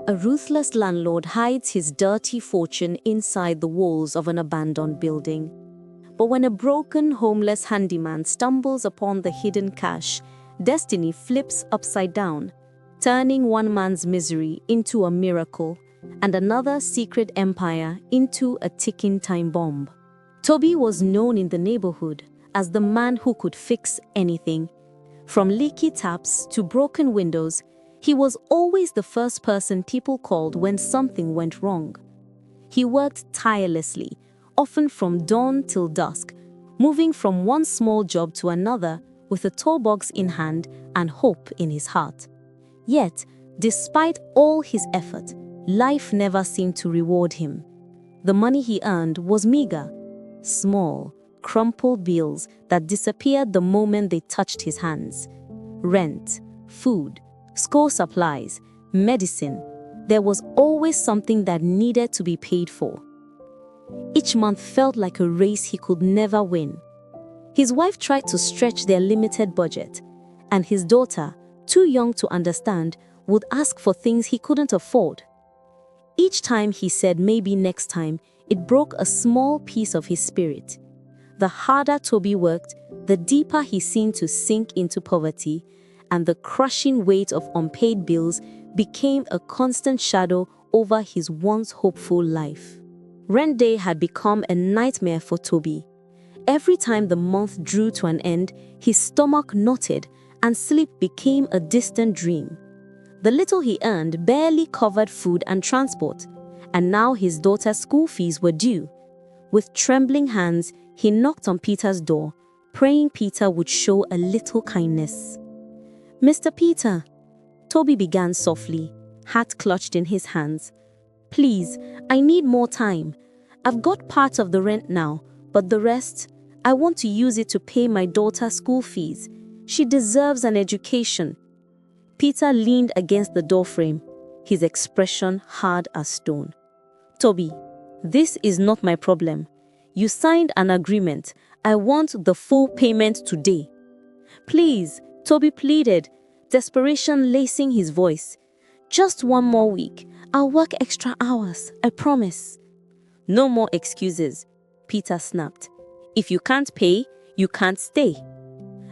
A ruthless landlord hides his dirty fortune inside the walls of an abandoned building. But when a broken, homeless handyman stumbles upon the hidden cash, destiny flips upside down, turning one man's misery into a miracle and another secret empire into a ticking time bomb. Toby was known in the neighborhood as the man who could fix anything. From leaky taps to broken windows, he was always the first person people called when something went wrong. He worked tirelessly, often from dawn till dusk, moving from one small job to another with a toolbox in hand and hope in his heart. Yet, despite all his effort, life never seemed to reward him. The money he earned was meager, small, crumpled bills that disappeared the moment they touched his hands. Rent, food, school supplies, medicine. There was always something that needed to be paid for. Each month felt like a race he could never win. His wife tried to stretch their limited budget, and his daughter, too young to understand, would ask for things he couldn't afford. Each time he said maybe next time, it broke a small piece of his spirit. The harder Toby worked, the deeper he seemed to sink into poverty, and the crushing weight of unpaid bills became a constant shadow over his once hopeful life. Rent day had become a nightmare for Toby. Every time the month drew to an end, his stomach knotted and sleep became a distant dream. The little he earned barely covered food and transport, and now his daughter's school fees were due. With trembling hands, he knocked on Peter's door, praying Peter would show a little kindness. "Mr. Peter," Toby began softly, hat clutched in his hands. "Please, I need more time. I've got part of the rent now, but the rest, I want to use it to pay my daughter's school fees. She deserves an education." Peter leaned against the doorframe, his expression hard as stone. "Toby, this is not my problem. You signed an agreement. I want the full payment today." "Please," Toby pleaded, desperation lacing his voice. "Just one more week. I'll work extra hours, I promise." "No more excuses," Peter snapped. "If you can't pay, you can't stay."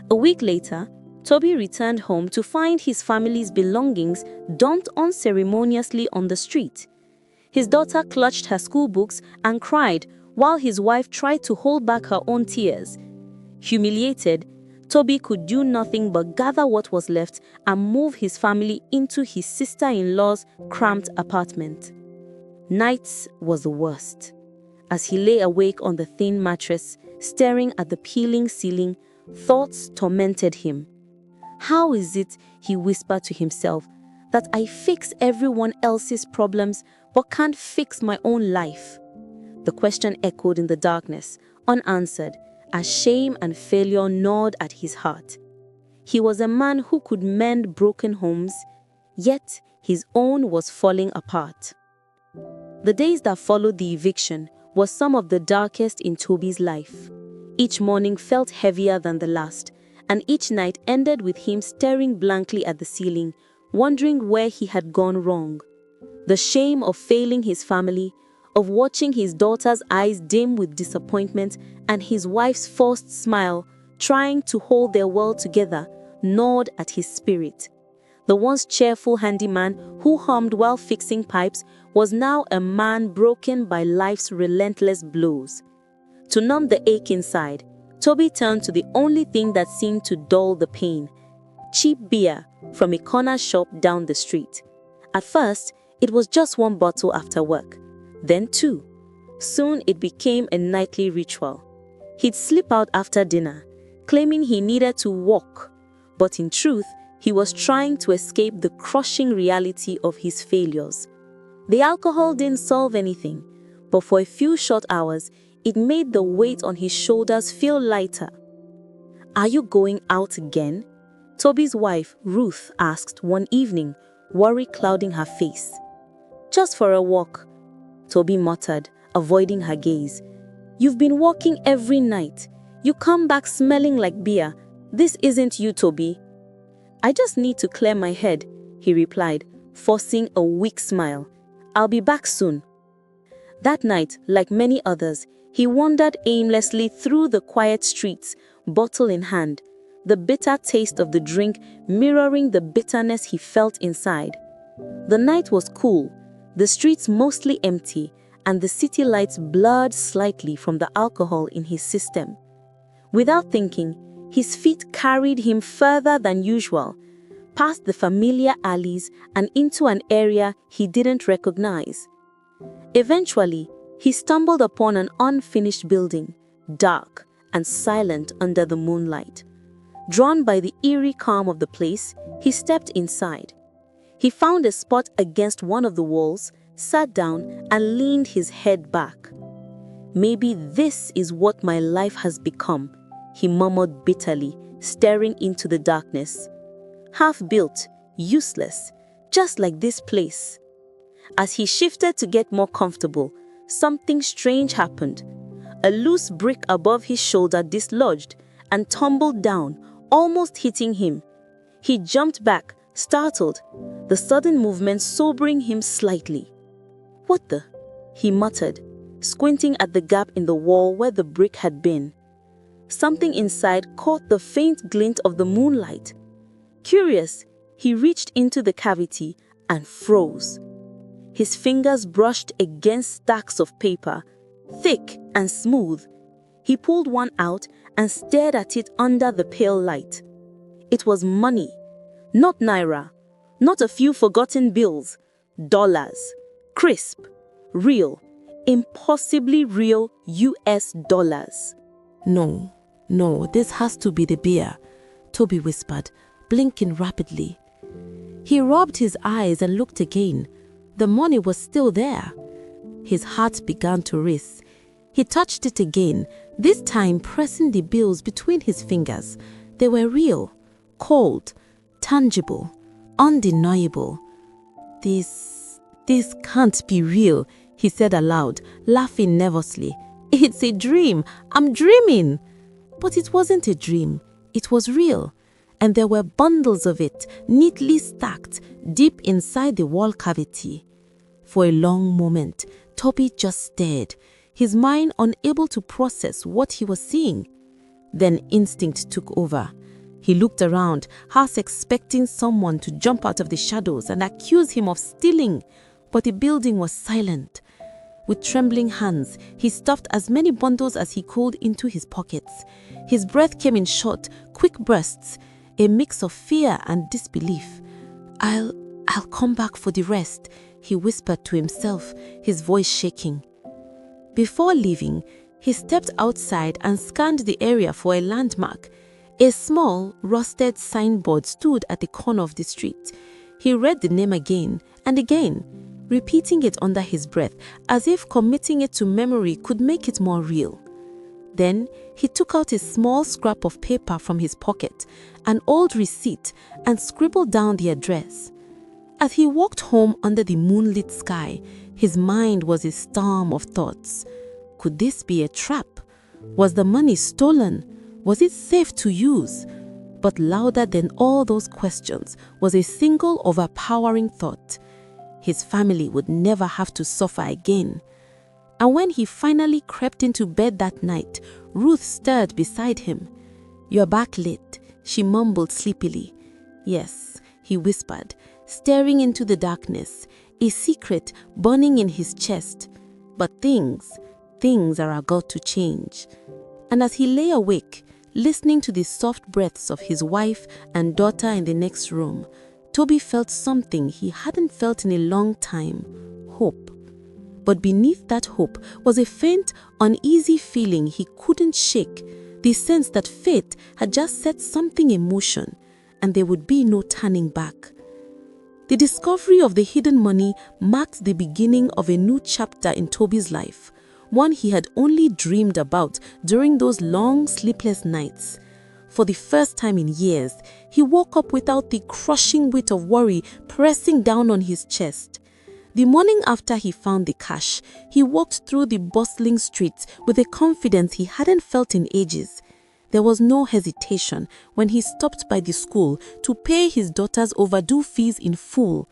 A week later, Toby returned home to find his family's belongings dumped unceremoniously on the street. His daughter clutched her school books and cried while his wife tried to hold back her own tears. Humiliated, Toby could do nothing but gather what was left and move his family into his sister-in-law's cramped apartment. Nights was the worst. As he lay awake on the thin mattress, staring at the peeling ceiling, thoughts tormented him. "How is it," he whispered to himself, "that I fix everyone else's problems but can't fix my own life?" The question echoed in the darkness, unanswered, as shame and failure gnawed at his heart. He was a man who could mend broken homes, yet his own was falling apart. The days that followed the eviction were some of the darkest in Toby's life. Each morning felt heavier than the last, and each night ended with him staring blankly at the ceiling, wondering where he had gone wrong. The shame of failing his family, of watching his daughter's eyes dim with disappointment and his wife's forced smile, trying to hold their world together, gnawed at his spirit. The once cheerful handyman who hummed while fixing pipes was now a man broken by life's relentless blows. To numb the ache inside, Toby turned to the only thing that seemed to dull the pain: cheap beer from a corner shop down the street. At first, it was just one bottle after work, then two. Soon it became a nightly ritual. He'd slip out after dinner, claiming he needed to walk, but in truth, he was trying to escape the crushing reality of his failures. The alcohol didn't solve anything, but for a few short hours, it made the weight on his shoulders feel lighter. "Are you going out again?" Toby's wife, Ruth, asked one evening, worry clouding her face. "Just for a walk," Toby muttered, avoiding her gaze. "You've been walking every night. You come back smelling like beer. This isn't you, Toby." "I just need to clear my head," he replied, forcing a weak smile. "I'll be back soon." That night, like many others, he wandered aimlessly through the quiet streets, bottle in hand, the bitter taste of the drink mirroring the bitterness he felt inside. The night was cool, the streets mostly empty, and the city lights blurred slightly from the alcohol in his system. Without thinking, his feet carried him further than usual, past the familiar alleys and into an area he didn't recognize. Eventually, he stumbled upon an unfinished building, dark and silent under the moonlight. Drawn by the eerie calm of the place, he stepped inside. He found a spot against one of the walls, sat down, and leaned his head back. "Maybe this is what my life has become," he murmured bitterly, staring into the darkness. "Half-built, useless, just like this place." As he shifted to get more comfortable, something strange happened. A loose brick above his shoulder dislodged and tumbled down, almost hitting him. He jumped back, startled, the sudden movement sobering him slightly. "What the?" he muttered, squinting at the gap in the wall where the brick had been. Something inside caught the faint glint of the moonlight. Curious, he reached into the cavity and froze. His fingers brushed against stacks of paper, thick and smooth. He pulled one out and stared at it under the pale light. It was money, not naira, not a few forgotten bills, dollars, crisp, real, impossibly real US dollars. No, this has to be the beer," Toby whispered, blinking rapidly. He rubbed his eyes and looked again. The money was still there. His heart began to race. He touched it again, this time pressing the bills between his fingers. They were real, cold, tangible, undeniable. This can't be real," he said aloud, laughing nervously. "It's a dream. I'm dreaming." But it wasn't a dream. It was real. And there were bundles of it, neatly stacked, deep inside the wall cavity. For a long moment, Toby just stared, his mind unable to process what he was seeing. Then instinct took over. He looked around, half expecting someone to jump out of the shadows and accuse him of stealing, but the building was silent. With trembling hands, he stuffed as many bundles as he could into his pockets. His breath came in short, quick bursts, a mix of fear and disbelief. I'll come back for the rest," he whispered to himself, his voice shaking. Before leaving, he stepped outside and scanned the area for a landmark. A small, rusted signboard stood at the corner of the street. He read the name again and again, repeating it under his breath, as if committing it to memory could make it more real. Then he took out a small scrap of paper from his pocket, an old receipt, and scribbled down the address. As he walked home under the moonlit sky, his mind was a storm of thoughts. Could this be a trap? Was the money stolen? Was it safe to use? But louder than all those questions was a single overpowering thought. His family would never have to suffer again. And when he finally crept into bed that night, Ruth stirred beside him. "You're back late," she mumbled sleepily. "Yes," he whispered, staring into the darkness, a secret burning in his chest. But things are about to change. And as he lay awake, listening to the soft breaths of his wife and daughter in the next room, Toby felt something he hadn't felt in a long time: hope. But beneath that hope was a faint, uneasy feeling he couldn't shake, the sense that fate had just set something in motion, and there would be no turning back. The discovery of the hidden money marked the beginning of a new chapter in Toby's life, one he had only dreamed about during those long, sleepless nights. For the first time in years, he woke up without the crushing weight of worry pressing down on his chest. The morning after he found the cash, he walked through the bustling streets with a confidence he hadn't felt in ages. There was no hesitation when he stopped by the school to pay his daughter's overdue fees in full.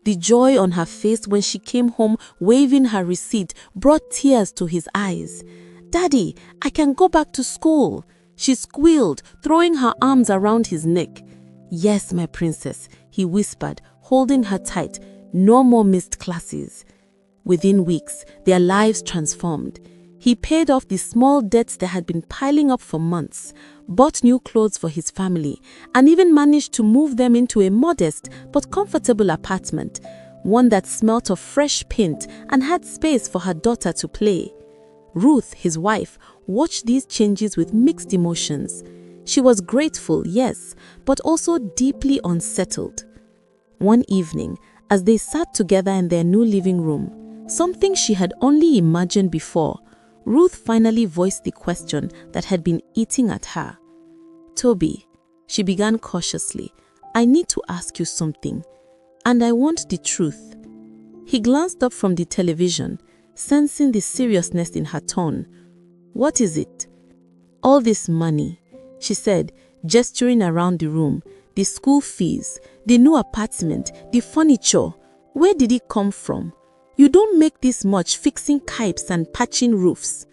The joy on her face when she came home waving her receipt brought tears to his eyes. "Daddy, I can go back to school," she squealed, throwing her arms around his neck. "Yes, my princess," he whispered, holding her tight. "No more missed classes." Within weeks, their lives transformed. He paid off the small debts that had been piling up for months, bought new clothes for his family, and even managed to move them into a modest but comfortable apartment, one that smelt of fresh paint and had space for her daughter to play. Ruth, his wife, watched these changes with mixed emotions. She was grateful, yes, but also deeply unsettled. One evening, as they sat together in their new living room, something she had only imagined before, Ruth finally voiced the question that had been eating at her. "Toby," she began cautiously, "I need to ask you something, and I want the truth." He glanced up from the television, sensing the seriousness in her tone. "What is it?" "All this money," she said, gesturing around the room. "The school fees, the new apartment, the furniture. Where did it come from? You don't make this much fixing pipes and patching roofs."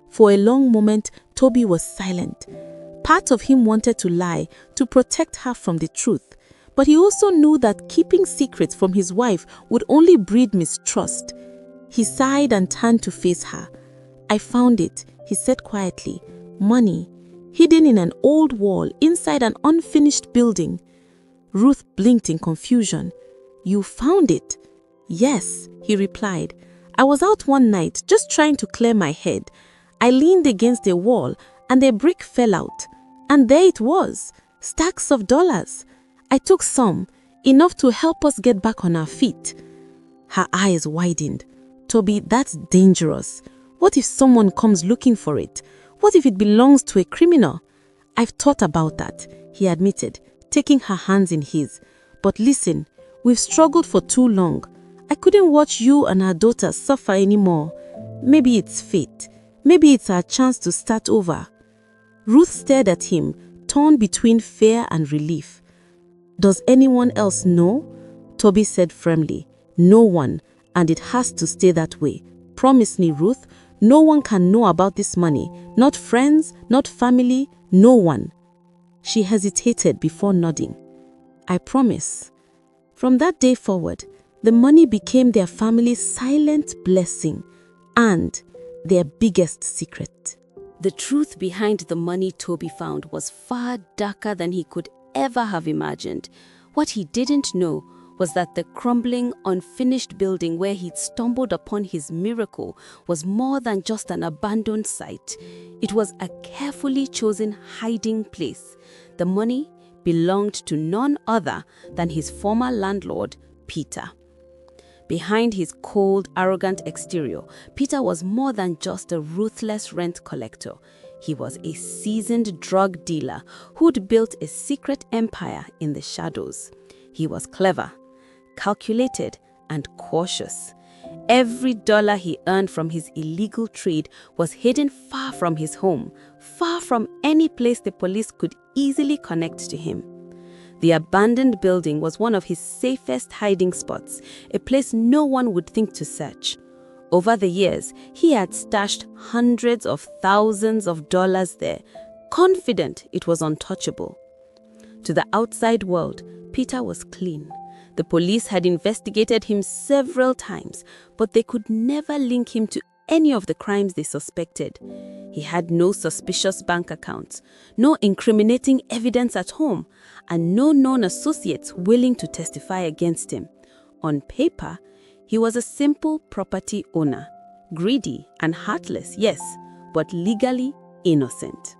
For a long moment, Toby was silent. Part of him wanted to lie, to protect her from the truth. But he also knew that keeping secrets from his wife would only breed mistrust. He sighed and turned to face her. "I found it," he said quietly. "Money, hidden in an old wall inside an unfinished building." Ruth blinked in confusion. "You found it?" "Yes," he replied. "I was out one night just trying to clear my head. I leaned against a wall and a brick fell out. And there it was, stacks of dollars. I took some, enough to help us get back on our feet." Her eyes widened. "Toby, that's dangerous. What if someone comes looking for it? What if it belongs to a criminal?" "I've thought about that," he admitted, taking her hands in his. "But listen, we've struggled for too long. I couldn't watch you and our daughter suffer anymore. Maybe it's fate. Maybe it's our chance to start over." Ruth stared at him, torn between fear and relief. "Does anyone else know?" Toby said firmly. "No one, and it has to stay that way. Promise me, Ruth, no one can know about this money. Not friends, not family, no one." She hesitated before nodding. "I promise." From that day forward, the money became their family's silent blessing and their biggest secret. The truth behind the money Toby found was far darker than he could ever have imagined. What he didn't know was that the crumbling, unfinished building where he'd stumbled upon his miracle was more than just an abandoned site. It was a carefully chosen hiding place. The money belonged to none other than his former landlord, Peter. Behind his cold, arrogant exterior, Peter was more than just a ruthless rent collector. He was a seasoned drug dealer who'd built a secret empire in the shadows. He was clever, calculated, and cautious. Every dollar he earned from his illegal trade was hidden far from his home, far from any place the police could easily connect to him. The abandoned building was one of his safest hiding spots, a place no one would think to search. Over the years, he had stashed hundreds of thousands of dollars there, confident it was untouchable. To the outside world, Peter was clean. The police had investigated him several times, but they could never link him to any of the crimes they suspected. He had no suspicious bank accounts, no incriminating evidence at home, and no known associates willing to testify against him. On paper, he was a simple property owner, greedy and heartless, yes, but legally innocent.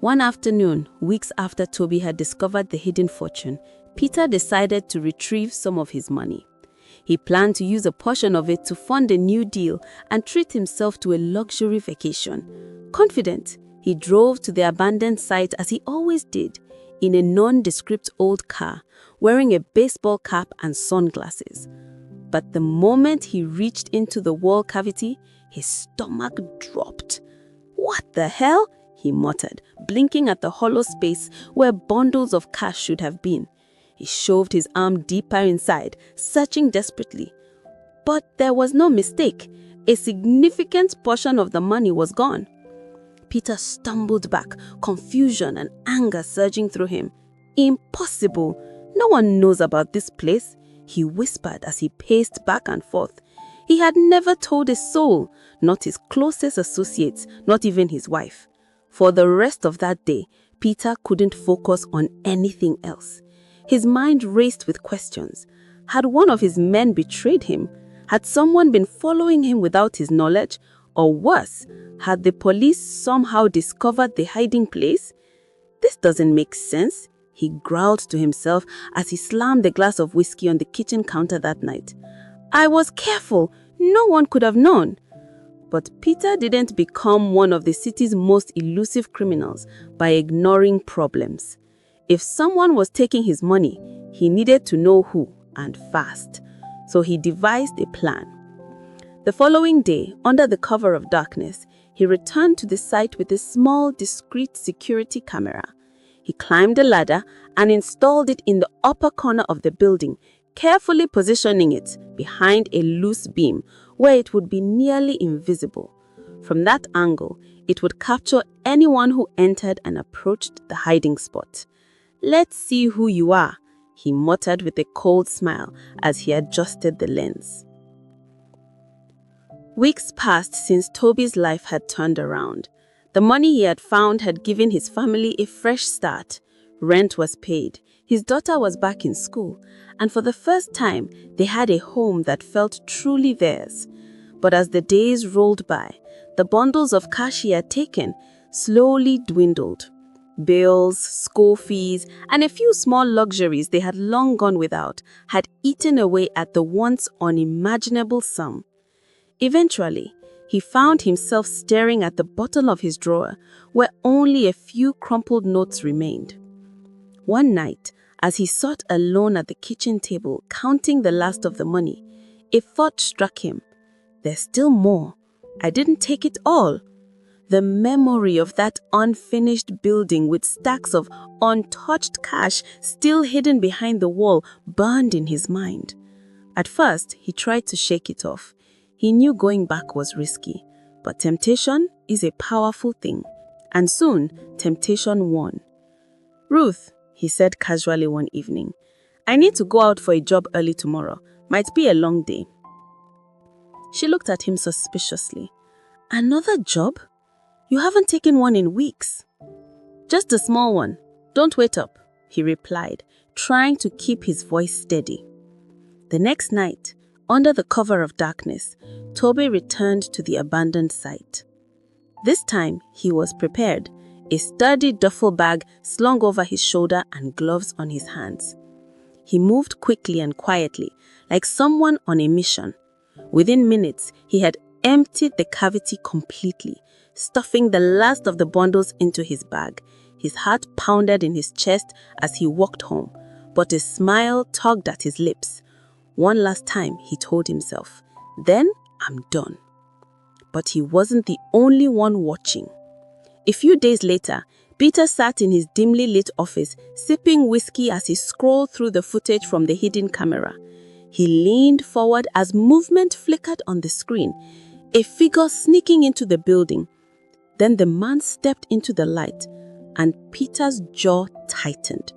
One afternoon, weeks after Toby had discovered the hidden fortune, Peter decided to retrieve some of his money. He planned to use a portion of it to fund a new deal and treat himself to a luxury vacation. Confident, he drove to the abandoned site as he always did, in a nondescript old car, wearing a baseball cap and sunglasses. But the moment he reached into the wall cavity, his stomach dropped. "What the hell?" he muttered, blinking at the hollow space where bundles of cash should have been. He shoved his arm deeper inside, searching desperately. But there was no mistake. A significant portion of the money was gone. Peter stumbled back, confusion and anger surging through him. Impossible! No one knows about this place, he whispered as he paced back and forth. He had never told a soul, not his closest associates, not even his wife. For the rest of that day, Peter couldn't focus on anything else. His mind raced with questions. Had one of his men betrayed him? Had someone been following him without his knowledge? Or worse, had the police somehow discovered the hiding place? This doesn't make sense, he growled to himself as he slammed the glass of whiskey on the kitchen counter that night. I was careful, no one could have known. But Peter didn't become one of the city's most elusive criminals by ignoring problems. If someone was taking his money, he needed to know who, and fast. So he devised a plan. The following day, under the cover of darkness, he returned to the site with a small, discreet security camera. He climbed a ladder and installed it in the upper corner of the building, carefully positioning it behind a loose beam where it would be nearly invisible. From that angle, it would capture anyone who entered and approached the hiding spot. Let's see who you are, he muttered with a cold smile as he adjusted the lens. Weeks passed since Toby's life had turned around. The money he had found had given his family a fresh start. Rent was paid, his daughter was back in school, and for the first time, they had a home that felt truly theirs. But as the days rolled by, the bundles of cash he had taken slowly dwindled. Bills, school fees, and a few small luxuries they had long gone without had eaten away at the once unimaginable sum. Eventually, he found himself staring at the bottom of his drawer where only a few crumpled notes remained. One night, as he sat alone at the kitchen table counting the last of the money, a thought struck him. There's still more. I didn't take it all. The memory of that unfinished building with stacks of untouched cash still hidden behind the wall burned in his mind. At first, he tried to shake it off. He knew going back was risky, but temptation is a powerful thing. And soon, temptation won. Ruth, he said casually one evening, I need to go out for a job early tomorrow. Might be a long day. She looked at him suspiciously. Another job? You haven't taken one in weeks. Just a small one. Don't wait up, he replied, trying to keep his voice steady. The next night, under the cover of darkness, Toby returned to the abandoned site. This time, he was prepared, a sturdy duffel bag slung over his shoulder and gloves on his hands. He moved quickly and quietly, like someone on a mission. Within minutes, he had emptied the cavity completely, stuffing the last of the bundles into his bag. His heart pounded in his chest as he walked home, but a smile tugged at his lips. One last time, he told himself, then I'm done. But he wasn't the only one watching. A few days later, Peter sat in his dimly lit office, sipping whiskey as he scrolled through the footage from the hidden camera. He leaned forward as movement flickered on the screen, a figure sneaking into the building. Then the man stepped into the light, and Peter's jaw tightened.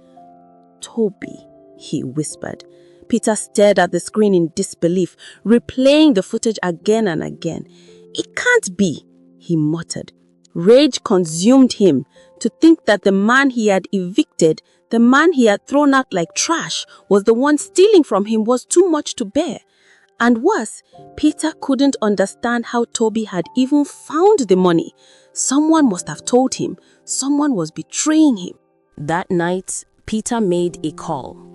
Toby, he whispered. Peter stared at the screen in disbelief, replaying the footage again and again. It can't be, he muttered. Rage consumed him to think that the man he had evicted, the man he had thrown out like trash, was the one stealing from him was too much to bear. And worse, Peter couldn't understand how Toby had even found the money. Someone must have told him. Someone was betraying him. That night, Peter made a call.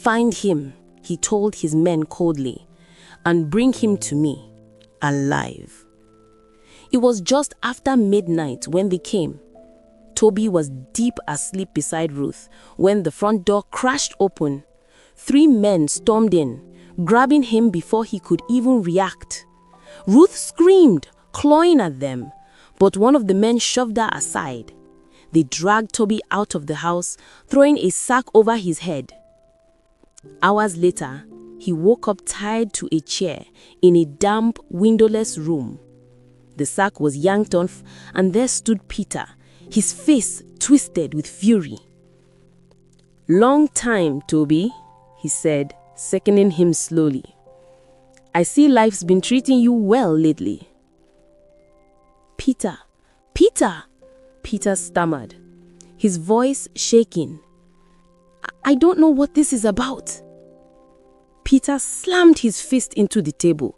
Find him, he told his men coldly, and bring him to me, alive. It was just after midnight when they came. Toby was deep asleep beside Ruth when the front door crashed open. 3 men stormed in, grabbing him before he could even react. Ruth screamed, clawing at them, but one of the men shoved her aside. They dragged Toby out of the house, throwing a sack over his head. Hours later, he woke up tied to a chair in a damp, windowless room. The sack was yanked off, and there stood Peter, his face twisted with fury. "Long time, Toby," he said, seconding him slowly. "I see life's been treating you well lately." "Peter, Peter," Peter stammered, his voice shaking. I don't know what this is about." Peter slammed his fist into the table.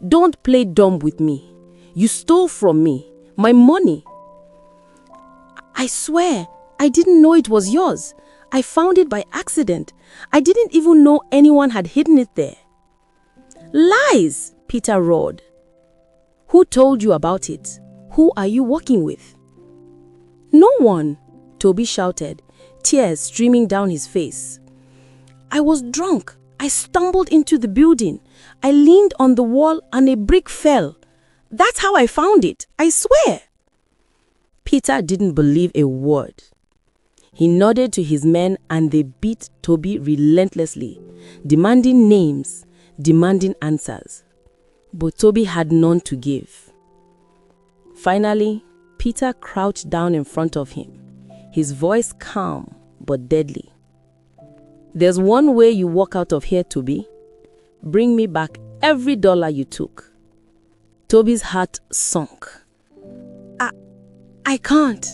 "Don't play dumb with me. You stole from me, my money." "I swear, I didn't know it was yours. I found it by accident. I didn't even know anyone had hidden it there." "Lies!" Peter roared. "Who told you about it? Who are you working with?" "No one," Toby shouted, tears streaming down his face. "I was drunk. I stumbled into the building. I leaned on the wall and a brick fell. That's how I found it, I swear." Peter didn't believe a word. He nodded to his men and they beat Toby relentlessly, demanding names, demanding answers. But Toby had none to give. Finally, Peter crouched down in front of him, his voice calm but deadly. "There's one way you walk out of here, Toby. Bring me back every dollar you took." Toby's heart sunk. I can't,"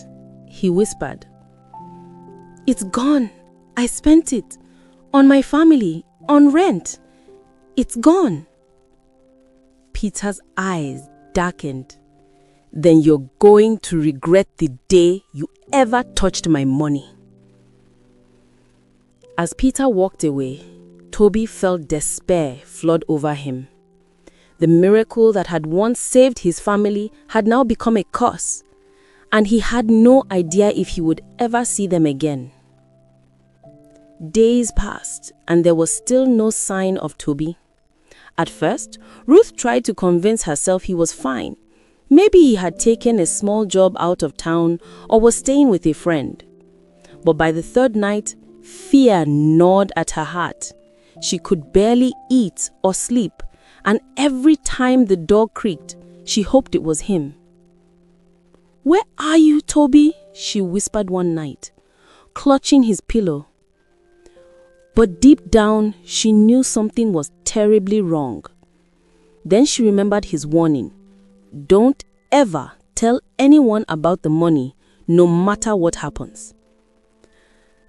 he whispered. "It's gone. I spent it. On my family, on rent. It's gone." Peter's eyes darkened. "Then you're going to regret the day you ever touched my money." As Peter walked away, Toby felt despair flood over him. The miracle that had once saved his family had now become a curse, and he had no idea if he would ever see them again. Days passed, and there was still no sign of Toby. At first, Ruth tried to convince herself he was fine. Maybe he had taken a small job out of town or was staying with a friend. But by the third night, fear gnawed at her heart. She could barely eat or sleep, and every time the door creaked, she hoped it was him. "Where are you, Toby?" she whispered one night, clutching his pillow. But deep down, she knew something was terribly wrong. Then she remembered his warning. Don't ever tell anyone about the money, no matter what happens.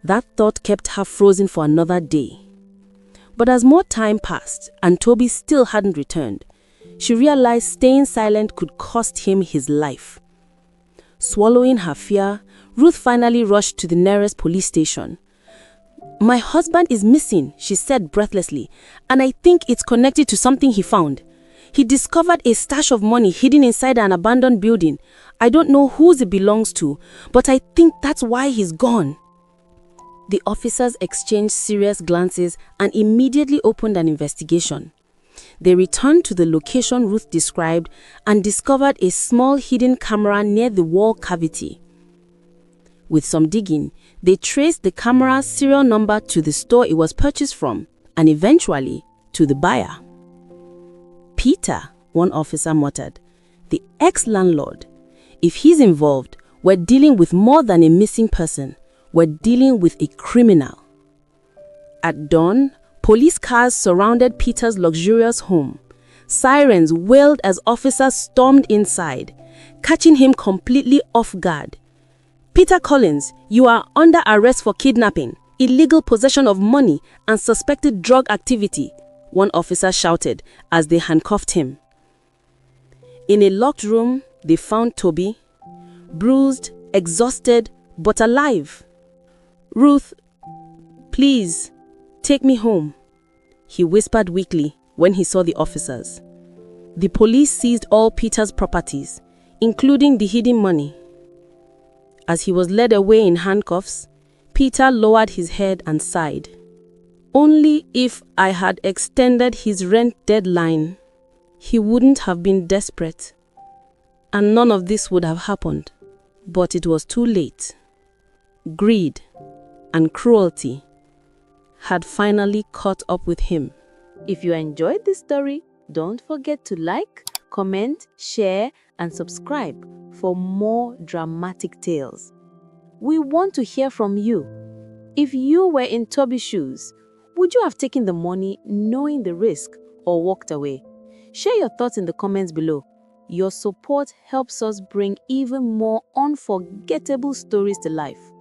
That thought kept her frozen for another day. But as more time passed and Toby still hadn't returned, she realized staying silent could cost him his life. Swallowing her fear, Ruth finally rushed to the nearest police station. "My husband is missing," she said breathlessly, "and I think it's connected to something he found. He discovered a stash of money hidden inside an abandoned building. I don't know whose it belongs to, but I think that's why he's gone." The officers exchanged serious glances and immediately opened an investigation. They returned to the location Ruth described and discovered a small hidden camera near the wall cavity. With some digging, they traced the camera's serial number to the store it was purchased from and eventually to the buyer. "Peter," one officer muttered, "the ex-landlord. If he's involved, we're dealing with more than a missing person. We're dealing with a criminal." At dawn, police cars surrounded Peter's luxurious home. Sirens wailed as officers stormed inside, catching him completely off guard. "Peter Collins, you are under arrest for kidnapping, illegal possession of money, and suspected drug activity," one officer shouted as they handcuffed him. In a locked room, they found Toby, bruised, exhausted, but alive. "Ruth, please, take me home," he whispered weakly when he saw the officers. The police seized all Peter's properties, including the hidden money. As he was led away in handcuffs, Peter lowered his head and sighed. "Only if I had extended his rent deadline, he wouldn't have been desperate, and none of this would have happened. But it was too late. Greed and cruelty had finally caught up with him. If you enjoyed this story, don't forget to like, comment, share, and subscribe for more dramatic tales. We want to hear from you. If you were in Toby's shoes, would you have taken the money knowing the risk or walked away? Share your thoughts in the comments below. Your support helps us bring even more unforgettable stories to life.